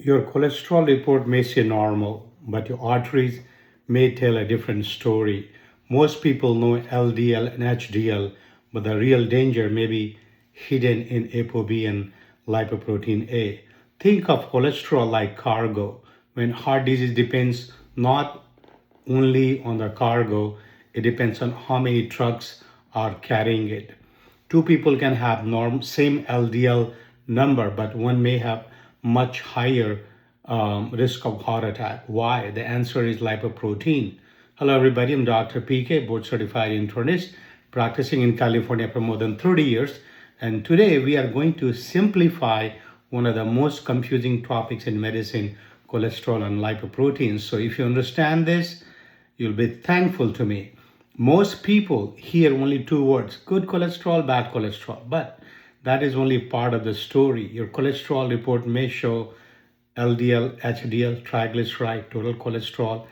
Your cholesterol report may say normal, but your arteries may tell a different story. Most people know LDL and HDL, but the real danger may be hidden in ApoB and lipoprotein A. Think of cholesterol like cargo. When heart disease depends not only on the cargo, it depends on how many trucks are carrying it. Two people can have same LDL number, but one may have much higher risk of heart attack. Why? The answer is lipoprotein. Hello, everybody. I'm Dr. PK, board certified internist, practicing in California for more than 30 years. And today we are going to simplify one of the most confusing topics in medicine, cholesterol and lipoproteins. So if you understand this, you'll be thankful to me. Most people hear only two words, good cholesterol, bad cholesterol, but that is only part of the story. Your cholesterol report may show LDL, HDL, triglyceride, total cholesterol,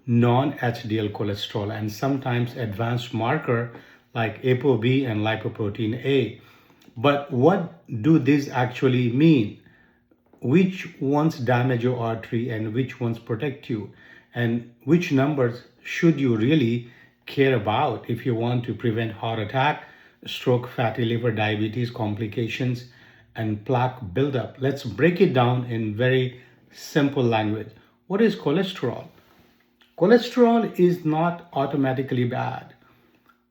non-HDL cholesterol, and sometimes advanced marker like ApoB and lipoprotein A. But what do these actually mean? Which ones damage your artery and which ones protect you? And which numbers should you really care about if you want to prevent heart attack, stroke, fatty liver, diabetes, complications, and plaque buildup? Let's break it down in very simple language. What is cholesterol? Cholesterol is not automatically bad.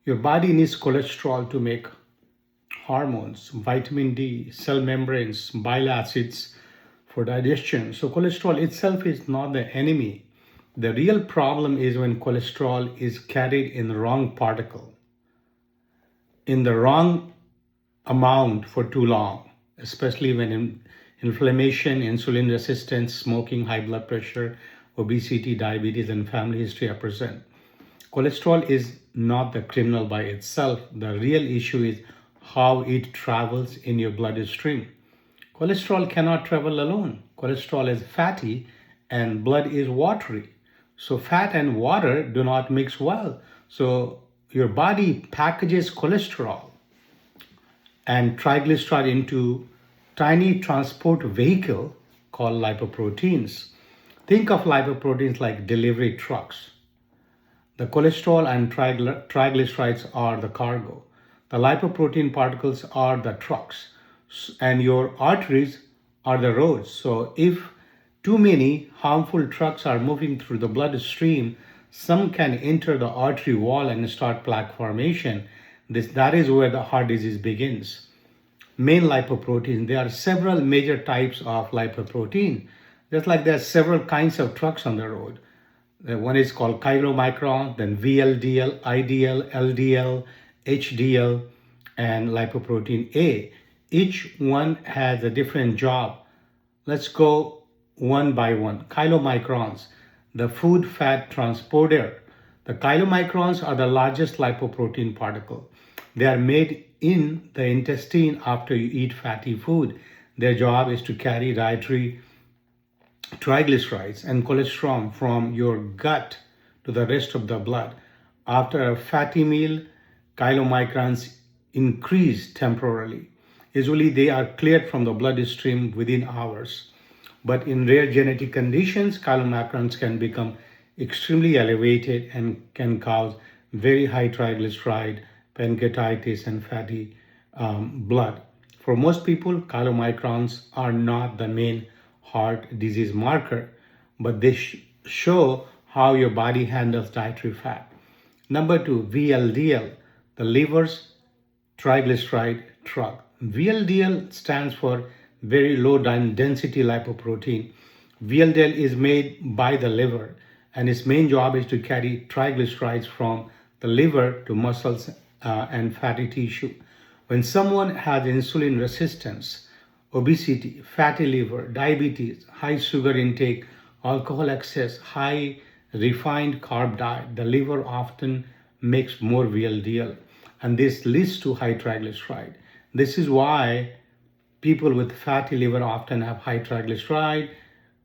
Your body needs cholesterol to make hormones, vitamin D, cell membranes, bile acids for digestion. So cholesterol itself is not the enemy. The real problem is when cholesterol is carried in the wrong particle, in the wrong amount for too long, especially when inflammation, insulin resistance, smoking, high blood pressure, obesity, diabetes, and family history are present. Cholesterol is not the criminal by itself. The real issue is how it travels in your bloodstream. Cholesterol cannot travel alone. Cholesterol is fatty and blood is watery. So fat and water do not mix well. So your body packages cholesterol and triglyceride into tiny transport vehicle called lipoproteins. Think of lipoproteins like delivery trucks. The cholesterol and triglycerides are the cargo. The lipoprotein particles are the trucks, and your arteries are the roads. So if too many harmful trucks are moving through the bloodstream, some can enter the artery wall and start plaque formation. That is where the heart disease begins. Main lipoprotein, there are several major types of lipoprotein. Just like there are several kinds of trucks on the road. One is called chylomicron, then VLDL, IDL, LDL, HDL, and lipoprotein A. Each one has a different job. Let's go one by one. Chylomicrons, the food fat transporter. The chylomicrons are the largest lipoprotein particle. They are made in the intestine after you eat fatty food. Their job is to carry dietary triglycerides and cholesterol from your gut to the rest of the blood. After a fatty meal, chylomicrons increase temporarily. Usually they are cleared from the bloodstream within hours. But in rare genetic conditions, chylomicrons can become extremely elevated and can cause very high triglyceride, pancreatitis, and fatty blood. For most people, chylomicrons are not the main heart disease marker, but they show how your body handles dietary fat. Number two, VLDL, the liver's triglyceride truck. VLDL stands for very low density lipoprotein. VLDL is made by the liver, and its main job is to carry triglycerides from the liver to muscles and fatty tissue. When someone has insulin resistance, obesity, fatty liver, diabetes, high sugar intake, alcohol excess, high refined carb diet, the liver often makes more VLDL, and this leads to high triglyceride. This is why people with fatty liver often have high triglyceride,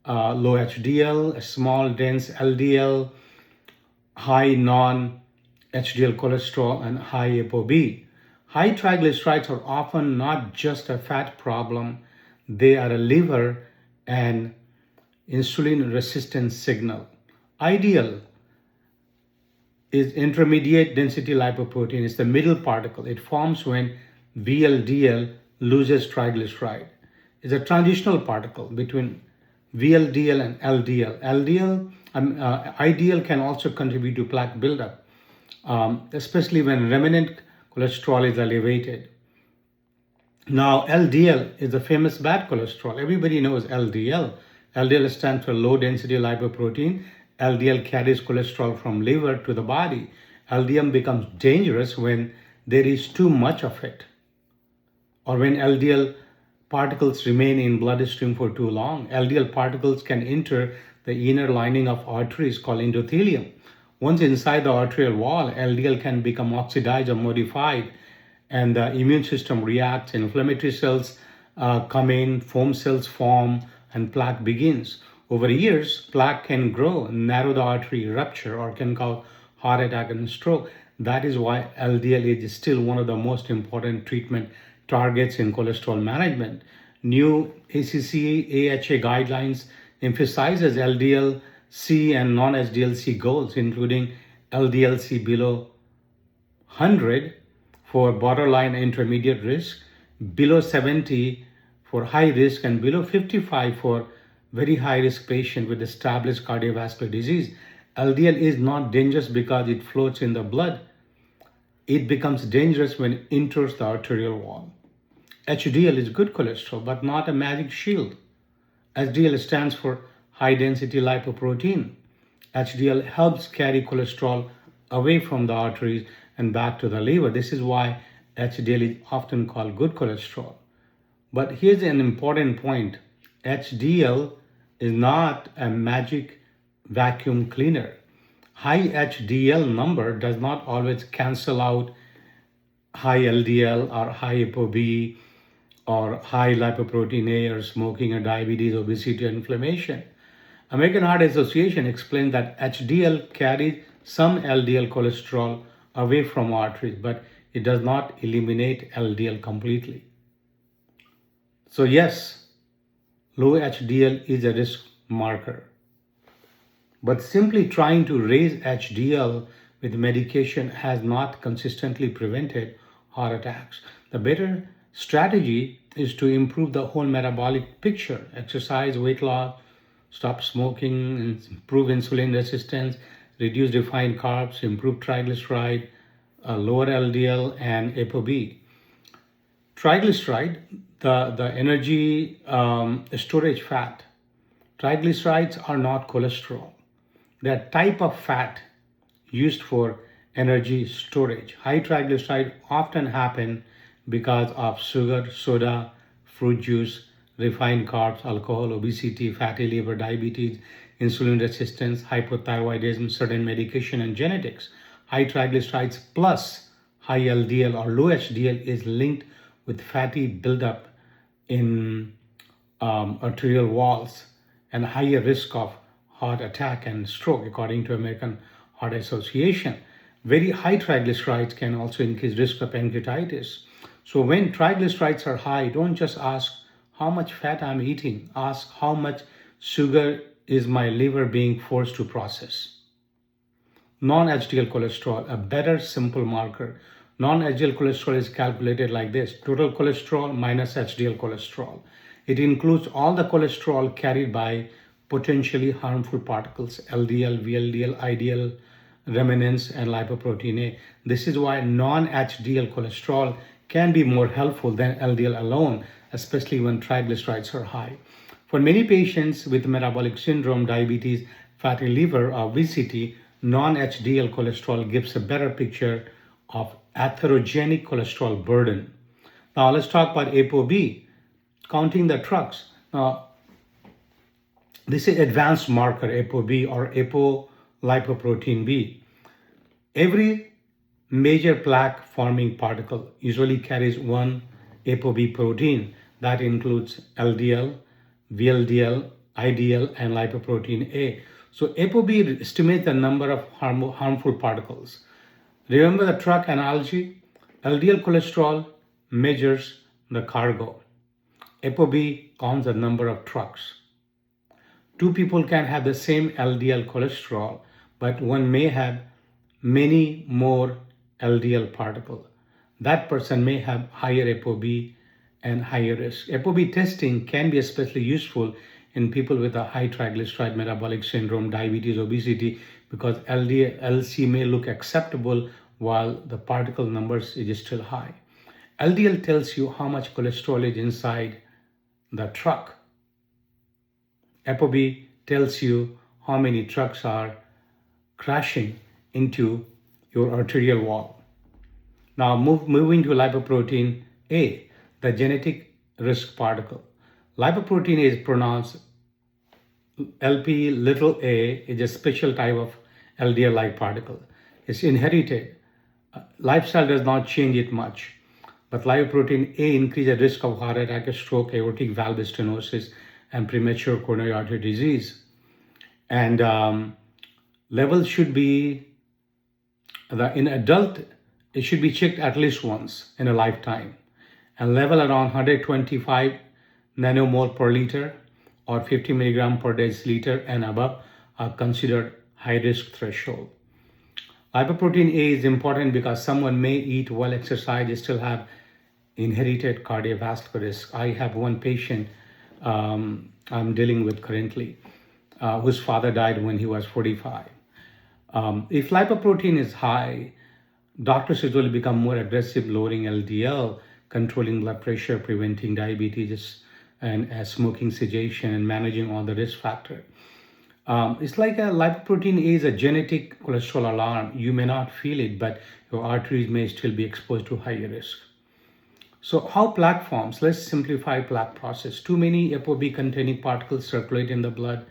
low HDL, small dense LDL, high non-HDL cholesterol, and high ApoB. High triglycerides are often not just a fat problem, they are a liver and insulin resistance signal. Ideal is intermediate density lipoprotein. It's the middle particle. It forms when VLDL loses triglyceride. It's a transitional particle between VLDL and LDL. Ideal can also contribute to plaque buildup, especially when remnant cholesterol is elevated. Now, LDL is the famous bad cholesterol. Everybody knows LDL. LDL stands for low density lipoprotein. LDL carries cholesterol from liver to the body. LDL becomes dangerous when there is too much of it, or when LDL particles remain in bloodstream for too long. LDL particles can enter the inner lining of arteries called endothelium. Once inside the arterial wall, LDL can become oxidized or modified, and the immune system reacts. Inflammatory cells come in, foam cells form, and plaque begins. Over years, plaque can grow, narrow the artery, rupture, or can cause heart attack and stroke. That is why LDL is still one of the most important treatment targets in cholesterol management. New ACC/AHA guidelines emphasizes LDL-C and non-HDL-C goals, including LDL-C below 100 for borderline intermediate risk, below 70 for high risk, and below 55 for very high risk patient with established cardiovascular disease. LDL is not dangerous because it floats in the blood. It becomes dangerous when it enters the arterial wall. HDL is good cholesterol, but not a magic shield. HDL stands for high density lipoprotein. HDL helps carry cholesterol away from the arteries and back to the liver. This is why HDL is often called good cholesterol. But here's an important point. HDL is not a magic vacuum cleaner. High HDL number does not always cancel out high LDL or high ApoB or high lipoprotein A or smoking or diabetes, obesity, or inflammation. American Heart Association explains that HDL carries some LDL cholesterol away from arteries, but it does not eliminate LDL completely. So yes, low HDL is a risk marker. But simply trying to raise HDL with medication has not consistently prevented heart attacks. The better strategy is to improve the whole metabolic picture: exercise, weight loss, stop smoking, improve insulin resistance, reduce refined carbs, improve triglyceride, lower LDL and ApoB. Triglyceride, the energy storage fat. Triglycerides are not cholesterol. They are a type of fat used for energy storage. High triglycerides often happen because of sugar, soda, fruit juice, refined carbs, alcohol, obesity, fatty liver, diabetes, insulin resistance, hypothyroidism, certain medication, and genetics. High triglycerides plus high LDL or low HDL is linked with fatty buildup in arterial walls and higher risk of heart attack and stroke, according to American Heart Association. Very high triglycerides can also increase risk of pancreatitis. So when triglycerides are high, don't just ask how much fat I'm eating. Ask how much sugar is my liver being forced to process. Non-HDL cholesterol, a better simple marker. Non-HDL cholesterol is calculated like this: total cholesterol minus HDL cholesterol. It includes all the cholesterol carried by potentially harmful particles: LDL, VLDL, IDL, remnants, and lipoprotein A. This is why non-HDL cholesterol can be more helpful than LDL alone, especially when triglycerides are high. For many patients with metabolic syndrome, diabetes, fatty liver, or obesity, non-HDL cholesterol gives a better picture of atherogenic cholesterol burden. Now let's talk about ApoB, counting the trucks. Now, this is advanced marker ApoB or apolipoprotein B. Every major plaque forming particle usually carries one ApoB protein that includes LDL, VLDL, IDL, and lipoprotein A. So ApoB estimates the number of harmful particles. Remember the truck analogy? LDL cholesterol measures the cargo. ApoB counts the number of trucks. Two people can have the same LDL cholesterol, but one may have many more LDL particles. That person may have higher ApoB and higher risk. ApoB testing can be especially useful in people with a high triglyceride metabolic syndrome, diabetes, obesity, because LDL, LC may look acceptable while the particle numbers is still high. LDL tells you how much cholesterol is inside the truck. ApoB tells you how many trucks are crashing into your arterial wall. Now moving to lipoprotein A, the genetic risk particle. Lipoprotein is pronounced LP little a, is a special type of LDL-like particle. It's inherited. Lifestyle does not change it much. But lipoprotein A increases the risk of heart attack, stroke, aortic valve stenosis, and premature coronary artery disease. And levels should be, in adult, it should be checked at least once in a lifetime. And level around 125 nanomole per liter or 50 milligram per deciliter and above are considered high risk threshold. Lipoprotein A is important because someone may eat well, exercise, still have inherited cardiovascular risk. I have one patient I'm dealing with currently whose father died when he was 45. If lipoprotein is high, doctors usually become more aggressive, lowering LDL, controlling blood pressure, preventing diabetes, and smoking cessation, and managing all the risk factor. It's like a lipoprotein A is a genetic cholesterol alarm. You may not feel it, but your arteries may still be exposed to higher risk. So how plaque forms? Let's simplify plaque process. Too many ApoB containing particles circulate in the blood.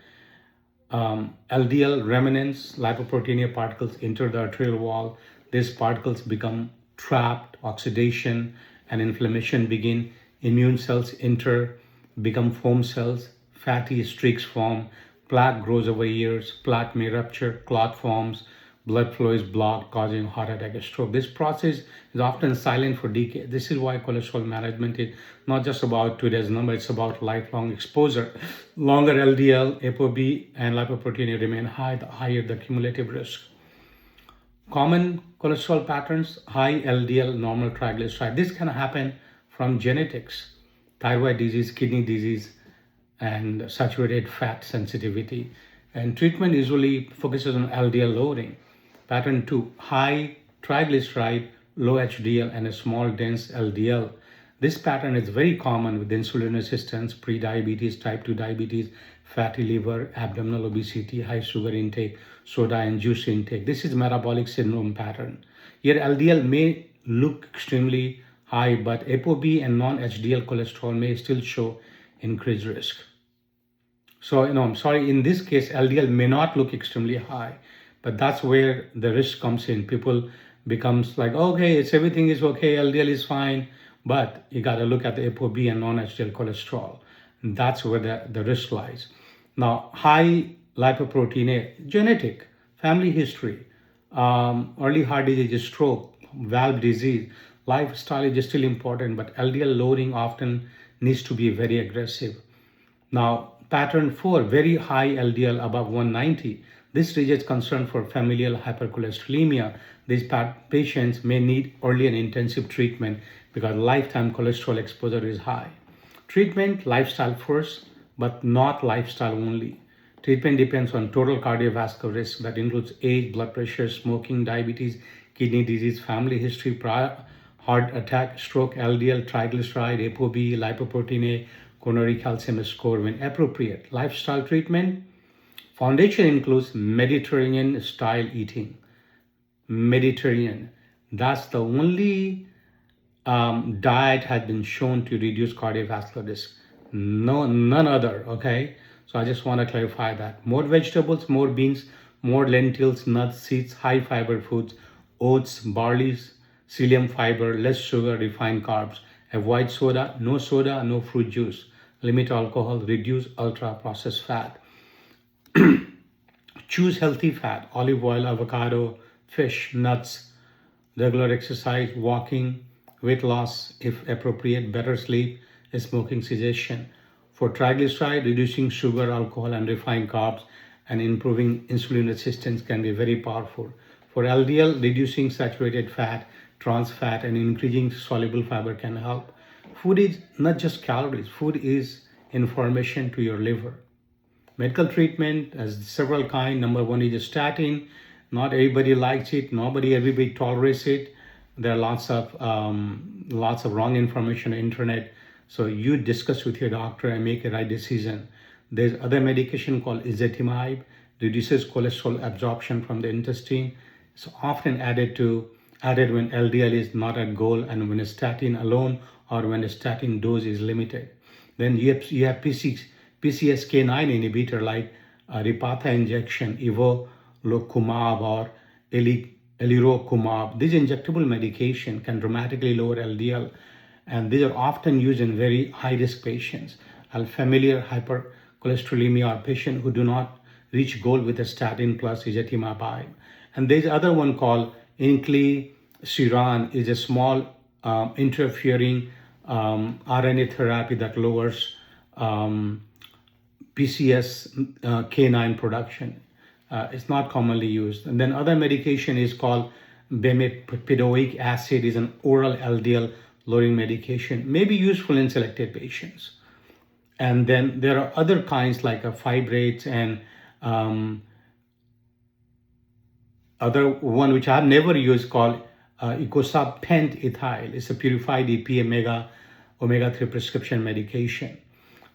LDL remnants, lipoprotein A particles enter the arterial wall. These particles become trapped, oxidation and inflammation begin. Immune cells enter, become foam cells, fatty streaks form, plaque grows over years, plaque may rupture, clot forms, blood flow is blocked, causing heart attack or stroke. This process is often silent for decades. This is why cholesterol management is not just about today's number, it's about lifelong exposure. Longer LDL, ApoB, and lipoprotein remain high, the higher the cumulative risk. Common cholesterol patterns, high LDL, normal triglyceride. This can happen from genetics, thyroid disease, kidney disease, and saturated fat sensitivity. And treatment usually focuses on LDL lowering. Pattern 2, high triglyceride, low HDL, and a small dense LDL. This pattern is very common with insulin resistance, pre-diabetes, type 2 diabetes, fatty liver, abdominal obesity, high sugar intake, soda and juice intake. This is metabolic syndrome pattern. Here LDL may look extremely high, but ApoB and non-HDL cholesterol may still show increased risk. So, I'm sorry, in this case, LDL may not look extremely high, but that's where the risk comes in. People becomes like, okay, everything is okay, LDL is fine, but you got to look at the ApoB and non-HDL cholesterol. And that's where the risk lies. Now, high lipoprotein A, genetic, family history, early heart disease, stroke, valve disease, lifestyle is still important, but LDL lowering often needs to be very aggressive. Now, pattern 4, very high LDL above 190. This raises concern for familial hypercholesterolemia. These patients may need early and intensive treatment because lifetime cholesterol exposure is high. Treatment, lifestyle first, but not lifestyle only. Treatment depends on total cardiovascular risk that includes age, blood pressure, smoking, diabetes, kidney disease, family history, prior heart attack, stroke, LDL, triglyceride, ApoB, lipoprotein A, coronary calcium score when appropriate. Lifestyle treatment, foundation includes Mediterranean style eating. Mediterranean, that's the only diet has been shown to reduce cardiovascular risk. None other, okay? So I just want to clarify that. More vegetables, more beans, more lentils, nuts, seeds, high fiber foods, oats, barley, psyllium fiber, less sugar, refined carbs. Avoid soda, no fruit juice. Limit alcohol, reduce ultra processed fat. Choose healthy fat, olive oil, avocado, fish, nuts, regular exercise, walking, weight loss if appropriate, better sleep, smoking cessation. For triglyceride, reducing sugar, alcohol, and refined carbs and improving insulin resistance can be very powerful. For LDL, reducing saturated fat, trans fat, and increasing soluble fiber can help. Food is not just calories, food is information to your liver. Medical treatment has several kinds. Number one is a statin. Not everybody likes it. Everybody tolerates it. There are lots of wrong information on the internet. So you discuss with your doctor and make a right decision. There's other medication called ezetimibe, reduces cholesterol absorption from the intestine. It's often added when LDL is not at goal and when a statin alone or when a statin dose is limited. Then you have PCSK9 inhibitor like Repatha injection, evolocumab or elirocumab. This injectable medication can dramatically lower LDL, and these are often used in very high-risk patients. Familiar hypercholesterolemia or patients who do not reach goal with a statin plus ezetimibe. And there's other one called inclisiran, is a small interfering RNA therapy that lowers PCSK9 production. It's not commonly used. And then other medication is called bempedoic acid, is an oral LDL lowering medication, may be useful in selected patients. And then there are other kinds like fibrates and other one which I have never used called icosapent ethyl. It's a purified EPA omega-3 prescription medication.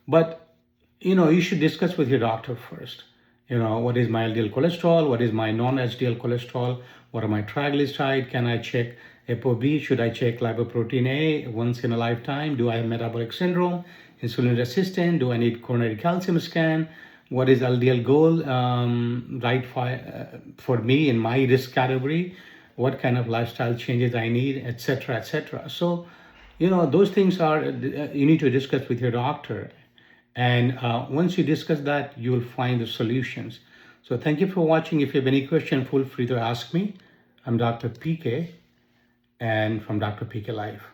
But you should discuss with your doctor first. What is my LDL cholesterol? What is my non-HDL cholesterol? What are my triglycerides? Can I check ApoB? Should I check lipoprotein A once in a lifetime? Do I have metabolic syndrome? Insulin resistant? Do I need coronary calcium scan? What is LDL goal for me in my risk category? What kind of lifestyle changes I need, etc., etc. So, those things are you need to discuss with your doctor. And once you discuss that, you will find the solutions. So thank you for watching. If you have any question, feel free to ask me. I'm Dr. PK and from Dr. PK Life.